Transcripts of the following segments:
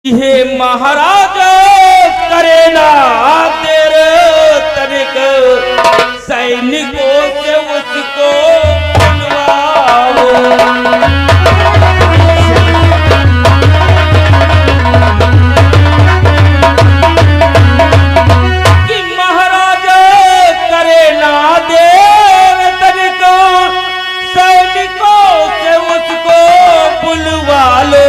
हे महाराज करे ना तेरे तनिक सैनिकों से उसको बुलवाओ। कि महाराज करे ना देव तनिक सैनिकों से उसको बुलवा लो।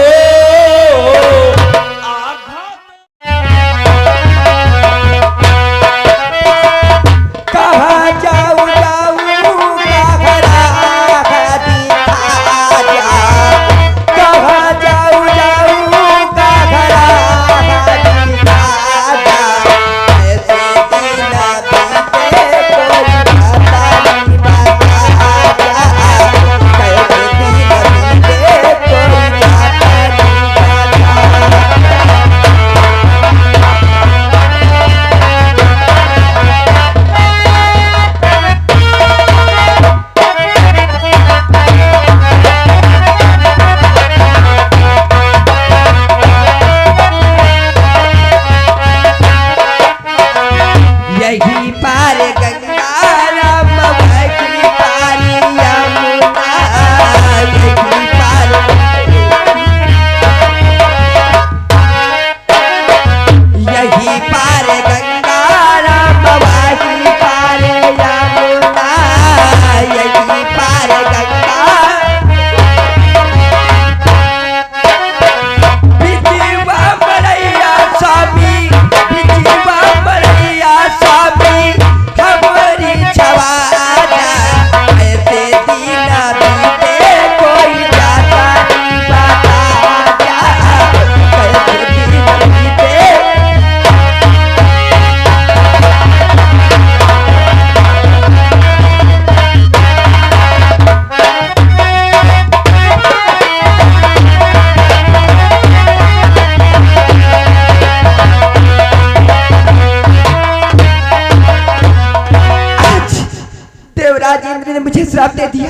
राजेंद्र ने मुझे श्राप दे दिया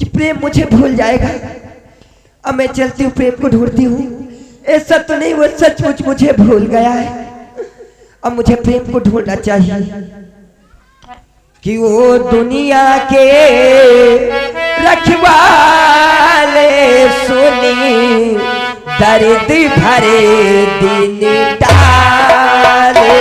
कि प्रेम मुझे भूल जाएगा। अब मैं चलती हूँ, प्रेम को ढूंढती हूँ। ऐसा तो नहीं वो सचमुच मुझे भूल गया है। अब मुझे प्रेम को ढूंढना चाहिए कि वो दुनिया के रखवाले सुनी दर्द भरे दिन डाले।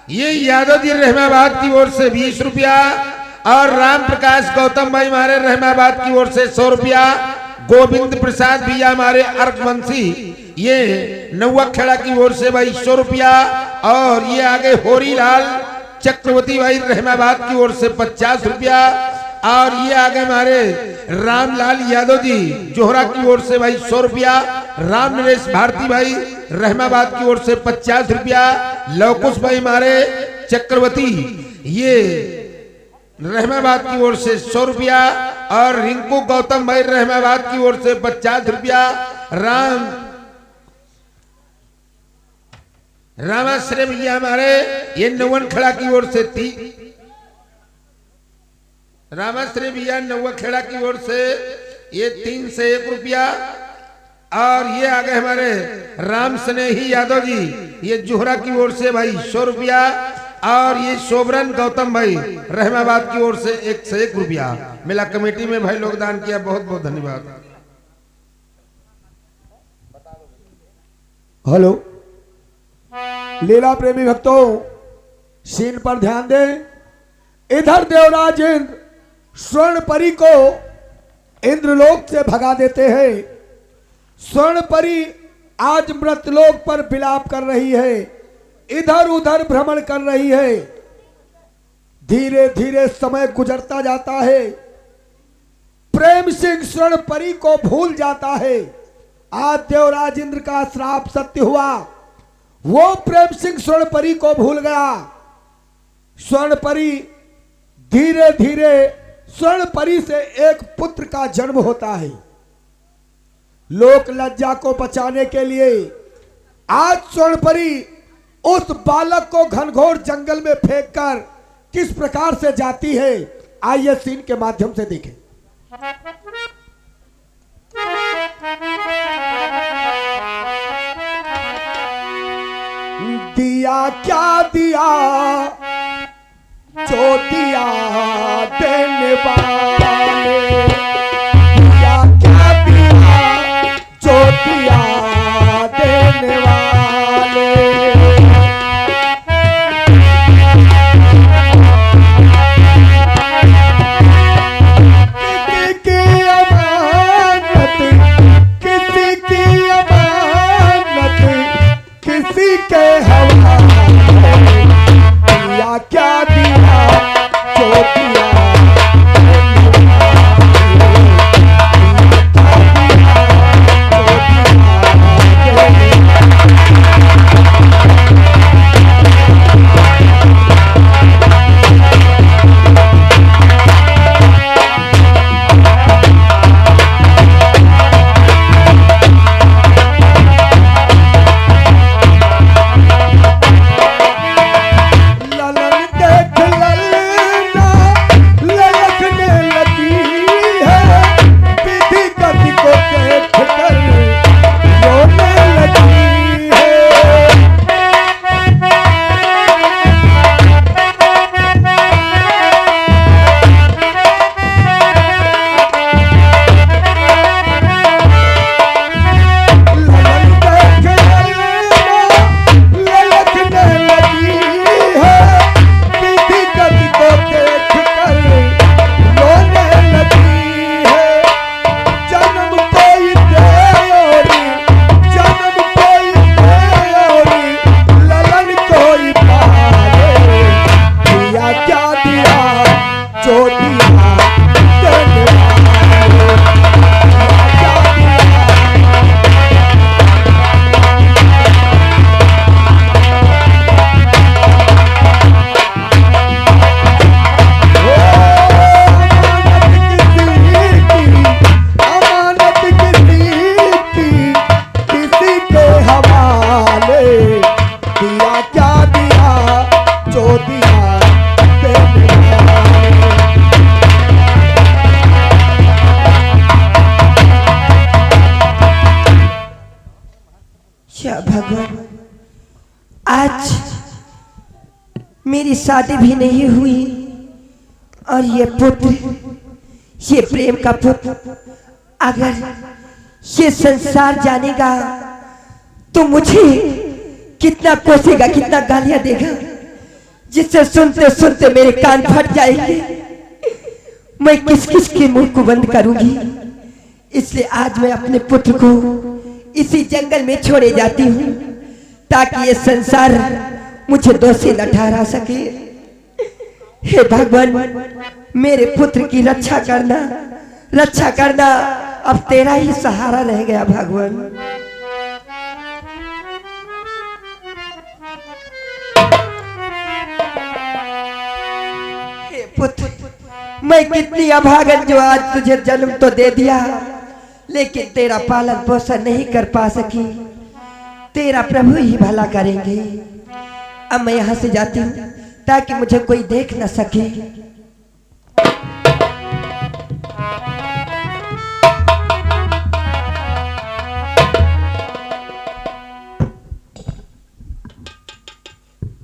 ये यादव जी रहमाबाद की ओर से 20 रुपया और राम प्रकाश गौतम भाई हमारे रहमाबाद की ओर से 100 रुपया। गोविंद प्रसाद भैया हमारे अर्कवंशी ये नौखेड़ा की ओर से भाई 100 रुपया। और ये आगे होरी लाल चक्रवर्ती भाई रहमाबाद की ओर से 50 रुपया। और ये आ गए हमारे रामलाल यादव जी जोहरा की ओर से भाई 100 रुपया, राम नरेश भारती भाई रहमाबाद की ओर से 50 रुपया, लवकुश भाई हमारे चक्रवर्ती ये रहमाबाद की ओर से 100 रुपया और रिंकू गौतम भाई रहमाबाद की ओर से 50 रुपया, रामाश्रय भैया हमारे ये नवन खेड़ा की ओर से रामाश्रय भैया नवा खेड़ा की ओर से ये 3 से 1 रुपया और ये आ गए हमारे राम स्नेही यादव जी ये जोहरा की ओर से भाई 100 रुपया और ये शोभरन गौतम भाई रहमाबाद की ओर से 1 से 1 रुपया। मेला कमेटी में भाई लोग दान किया, बहुत बहुत धन्यवाद। हेलो लीला प्रेमी भक्तों, सीन पर ध्यान दें। इधर देवराज इंद्र स्वर्ण परी को इंद्रलोक से भगा देते हैं। स्वर्ण परी आज मृतलोक पर विलाप कर रही है, इधर उधर भ्रमण कर रही है। धीरे धीरे समय गुजरता जाता है। प्रेम सिंह स्वर्ण परी को भूल जाता है। आज देवराज इंद्र का श्राप सत्य हुआ। वो प्रेम सिंह स्वर्ण परी को भूल गया। स्वर्ण परी धीरे धीरे स्वर्ण परी से एक पुत्र का जन्म होता है। लोक लज्जा को बचाने के लिए आज स्वर्ण परी उस बालक को घनघोर जंगल में फेंककर किस प्रकार से जाती है, आइए सीन के माध्यम से देखें। दिया क्या दिया जो दिया देने वाले, दिया क्या दिया जो दिया देने वाले। किसी की अमानत, किसी की अमानत किसी के हवाले, दिया क्या दिया जो दिया मेरी शादी भी नहीं हुई और ये पुत्र, ये प्रेम का पुत्र अगर ये संसार जानेगा तो मुझे कितना कोसेगा, कितना गालियां देगा, जिससे सुनते सुनते मेरे कान फट जाएंगे। मैं किस किस के मुंह को बंद करूंगी। इसलिए आज मैं अपने पुत्र को इसी जंगल में छोड़े जाती हूँ ताकि ये संसार मुझे दोषी न ठहरा सके। हे भगवान, मेरे पुत्र की रक्षा करना, रक्षा करना। अब तेरा ही सहारा रह गया भगवान। हे पुत्र, मैं कितनी अभागन जो आज तुझे जन्म तो दे दिया, लेकिन तेरा पालन पोषण नहीं कर पा सकी। तेरा प्रभु ही भला करेंगे। अब मैं यहाँ से जाती हूँ ताकि मुझे कोई देख न सके।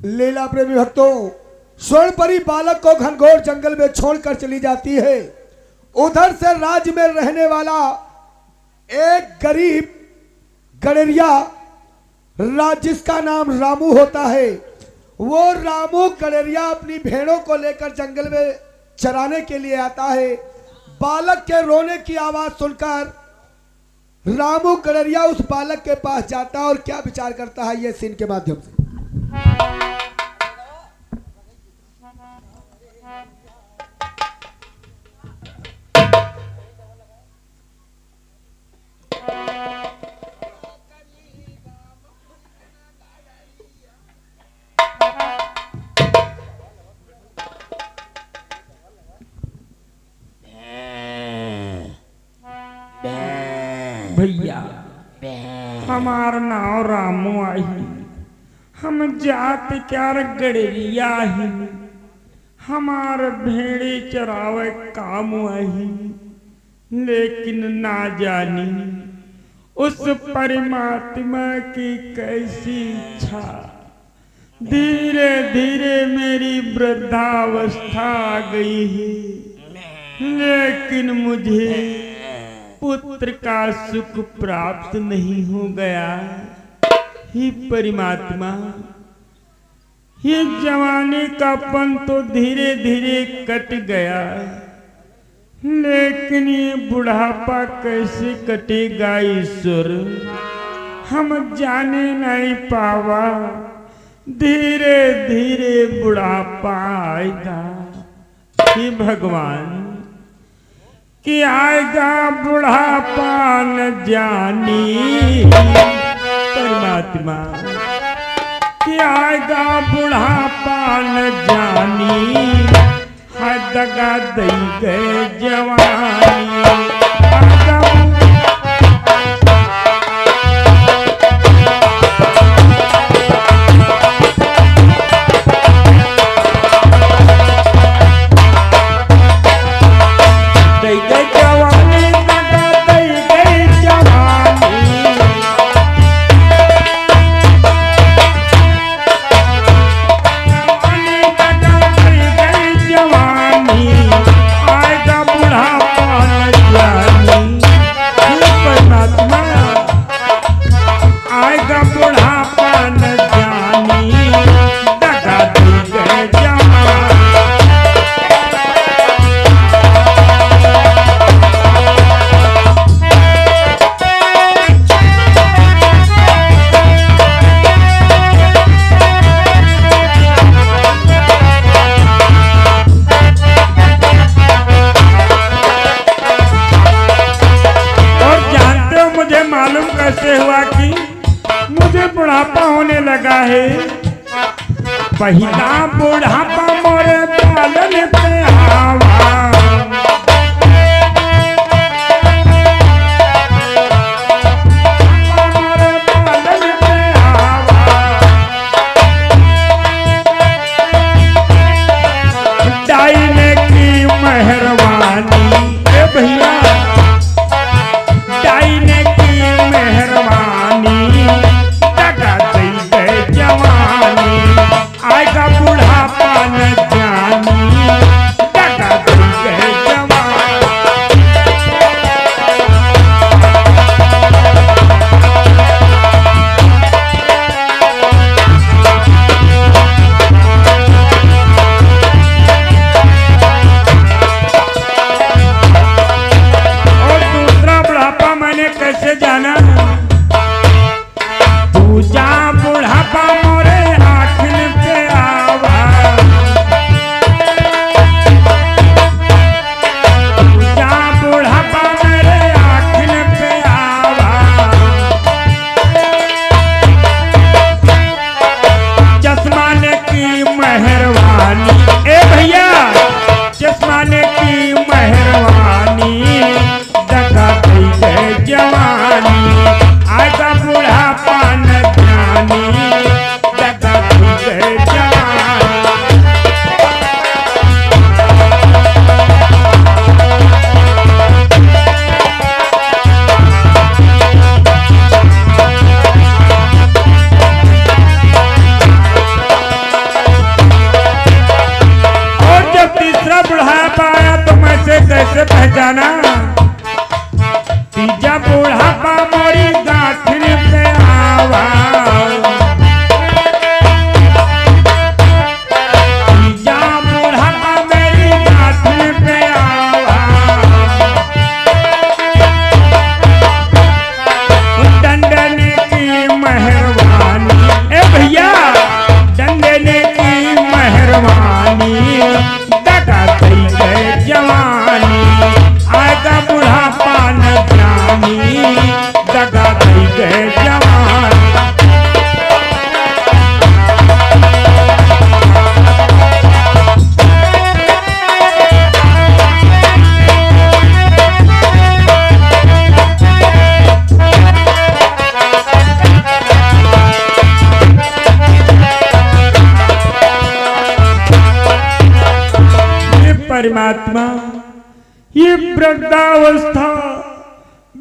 लीला प्रेमी भक्तों, स्वर्णपरी बालक को घनघोर जंगल में छोड़कर चली जाती है। उधर से राज्य में रहने वाला एक गरीब गड़ेरिया जिसका नाम रामू होता है, वो रामू गड़ेरिया अपनी भेड़ों को लेकर जंगल में चराने के लिए आता है। बालक के रोने की आवाज सुनकर रामू गड़ेरिया उस बालक के पास जाता है और क्या विचार करता है, ये सीन के माध्यम से। भैया हमार नाव रामू आई, हम जात क्यार गड़ेरिया ही, हमार भेड़े चरावे काम आई, लेकिन ना जानी उस परमात्मा की कैसी इच्छा, धीरे धीरे मेरी वृद्धावस्था आ गई है, लेकिन मुझे पुत्र का सुख प्राप्त नहीं हो गया। हे परमात्मा, ये जवानी का पन तो धीरे धीरे कट गया, लेकिन ये बुढ़ापा कैसे कटेगा ईश्वर, हम जाने नहीं पावा। धीरे धीरे बुढ़ापा आएगा। हे भगवान, कि आएगा बुढ़ापा न जानी, परमात्मा कि आएगा बुढ़ापा न जानी, है दगा दई गए जवानी। कैसे हुआ कि मुझे बुढ़ापा होने लगा है। पहला बुढ़ापा मोरे पालन पे आवा, मोरे पालन पे आवा, डाइने की मेहरबानी ए भैया, आएगा बुढ़ापा न जानी, दगा दई गए जवानी। और दूसरा बुढ़ापा मैंने कैसे जाना, दूजा बुढ़ापा मोरे आखिर पे आवा, आजा बुढ़ापा मोरी गाठिन पे आवा, जा बुढ़ापा मेरी गाठिन पे आवा, डंडने की मेहरबानी, ए भैया डंडने की मेहरबानी, दगा दई गए जवानी, आएगा बुढ़ापा न जानी, दगा दई गए जवानी। परमात्मा ये वृद्धावस्था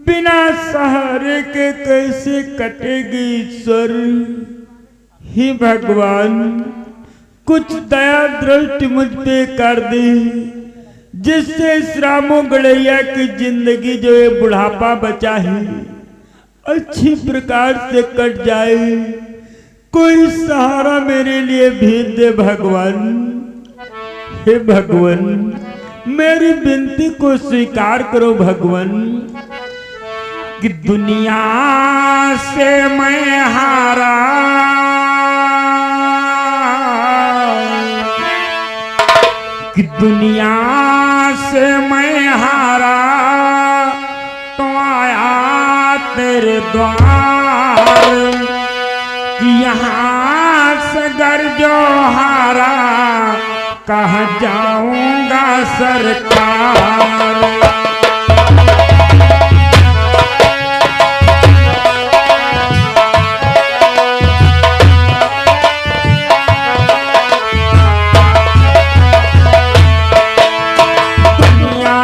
बिना सहारे के कैसे कटेगी ईश्वर? हे भगवान कुछ दया दृष्टि मुझ पे कर दे, जिससे इस रामो गड़ैया की जिंदगी जो ये बुढ़ापा बचा है अच्छी प्रकार से कट जाए। कोई सहारा मेरे लिए भेज दे भगवान। हे भगवान मेरी विनती को स्वीकार करो भगवान, कि दुनिया से मैं हारा, कि दुनिया से मैं हारा, तो आया तेरे द्वार, कि यहाँ से गर जो हारा, कहाँ जाऊंगा सरकार। दुनिया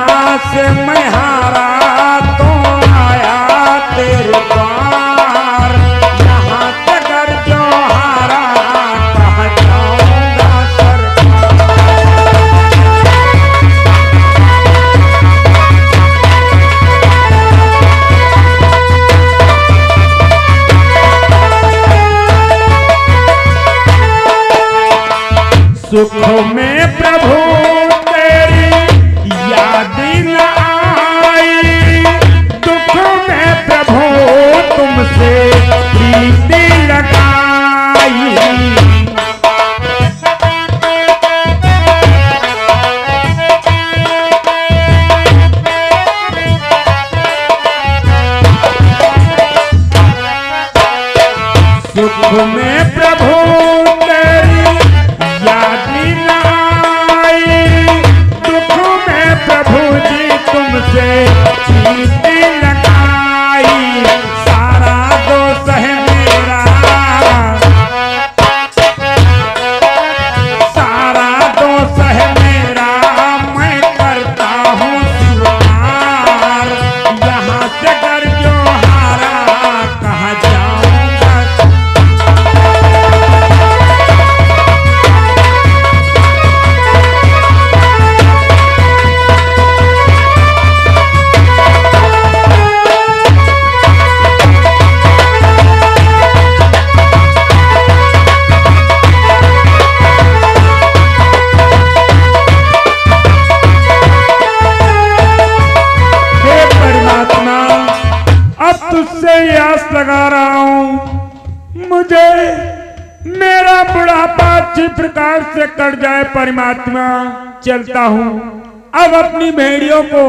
से मैं हारा, तो आया तेरे द्वार, यहाँ से गर जो हारा, कहाँ जाऊंगा सरकार। सुख में प्रभु तेरी याद न आई, दुख में प्रभु तुमसे प्रीति लगाई। सुख में प्रभु तेरी याद न आई, दुख में प्रभु जी तुमसे प्रीति लगाई। सारा दोष है मेरा, सारा दोष है मेरा, मैं करता हूँ स्वीकार, यहाँ से कर जो हारा, कहाँ जाऊंगा। तुझसे आस लगा रहा हूं, मुझे मेरा बुढ़ापा अच्छी प्रकार से कट जाए परमात्मा। चलता हूं, अब अपनी भेड़ियों को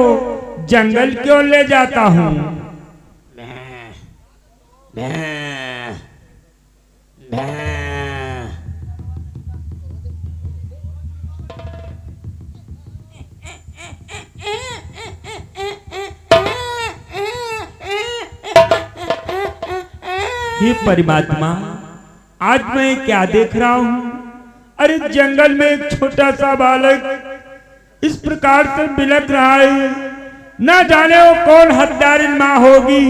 जंगल क्यों ले जाता हूं। हे परमात्मा आज मैं क्या देख रहा हूं? अरे जंगल में एक छोटा सा बालक इस प्रकार से बिलख रहा है। न जाने वो कौन हत्यारिन माँ होगी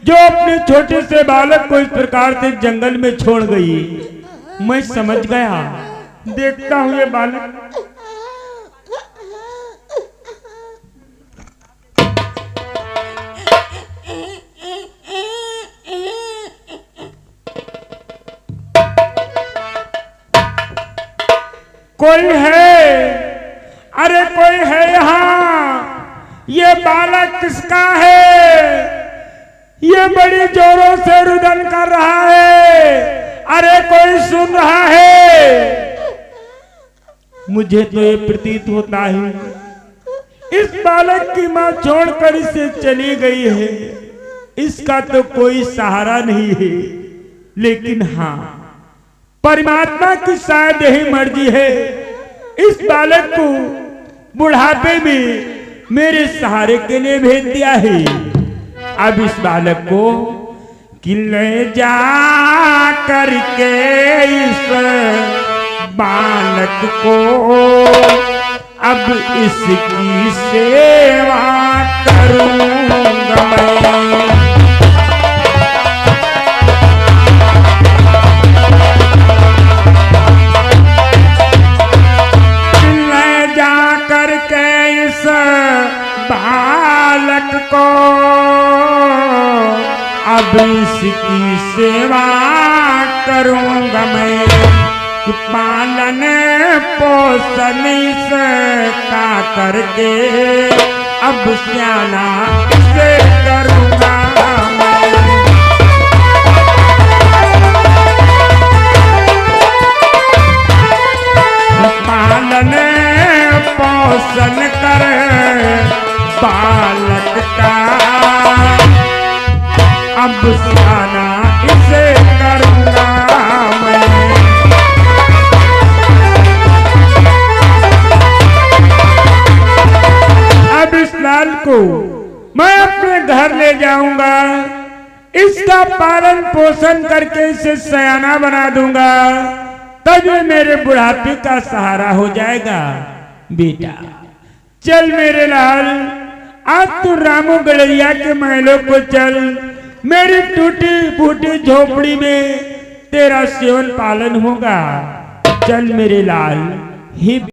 जो अपने छोटे से बालक को इस प्रकार से जंगल में छोड़ गई। मैं समझ गया, देखता हूं ये बालक। कोई है? अरे कोई है यहाँ? ये बालक किसका है? ये बड़ी जोरों से रुदन कर रहा है। अरे कोई सुन रहा है? मुझे तो ये प्रतीत होता है इस बालक की मां छोड़कर इसे चली गई है। इसका तो कोई सहारा नहीं है। लेकिन हाँ, परमात्मा की शायद यही मर्जी है इस बालक को बुढ़ापे में मेरे सहारे के लिए भेज दिया है। अब इस बालक को किले जा करके इस बालक को अब इसकी सेवा करूंगा मैं। ले जा करके इस बालक को अब इसकी सेवा करूंगा मैं। कि पालन पोषण इसका करके अब सियाना से करूंगा मैं। पालन पोषण कर बालक का अब सियाना इसे करूंगा मैं। अब इस लाल को मैं अपने घर ले जाऊंगा। इसका पालन पोषण करके इसे सयाना बना दूंगा। तब ये मेरे बुढ़ापे का सहारा हो जाएगा। बेटा चल मेरे लाल, आज तू रामू गड़रिया के महलों को चल। मेरी टूटी फूटी झोपड़ी में तेरा सेवन पालन होगा। चल मेरे लाल। ही